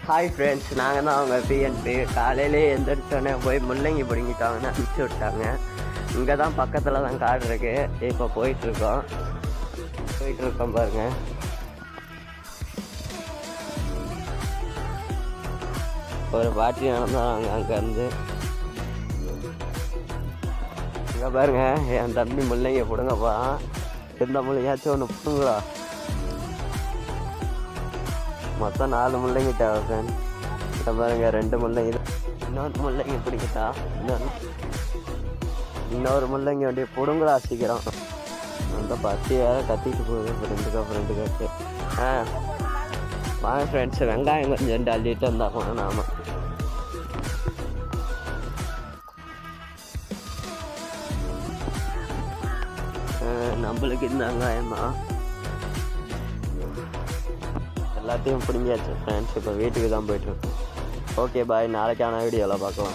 Hi friends, நாங்கள் தான் அவங்க பிஎன்பி. காலையிலே எந்திரிச்சோடனே போய் முள்ளங்கி பிடுங்கிட்டாங்கன்னு அனுப்பிச்சி விட்டாங்க. இங்கே தான் பக்கத்தில் தான் காடு இருக்குது. இப்போ போயிட்டுருக்கோம் பாருங்க. ஒரு பாட்டி நடந்தாங்க அங்கேருந்து. இங்கே பாருங்க, என் தம்பி முள்ளங்கி பிடுங்கப்பா. எந்த முள்ளையாச்சும் ஒன்று பிடுங்களா. மொத்தம் 4 முள்ளங்கி தேவை ஃப்ரெண்ட். இதை பாருங்க, 2 முள்ளங்கி. இன்னொரு முள்ளங்கி பிடிக்கிட்டா. இன்னொரு முள்ளங்கி அப்படியே பிடுங்களா சீக்கிரம். அந்த பத்தி வேறு கத்திட்டு போகுது ஃப்ரெண்டு கட்டு. வாங்க ஃப்ரெண்ட்ஸ், வெங்காயம் கொஞ்சம் அள்ளிட்டு வந்தால் கூட நாம நம்மளுக்கு இந்த வெங்காயம் தான். எல்லாத்தையும் பிடிங்கியாச்சு ஃப்ரெண்ட்ஸ். இப்போ வீட்டுக்கு தான் போயிட்டுருக்கோம். ஓகே பாய், நாளைக்கான வீடியோவில் பார்க்கலாம்.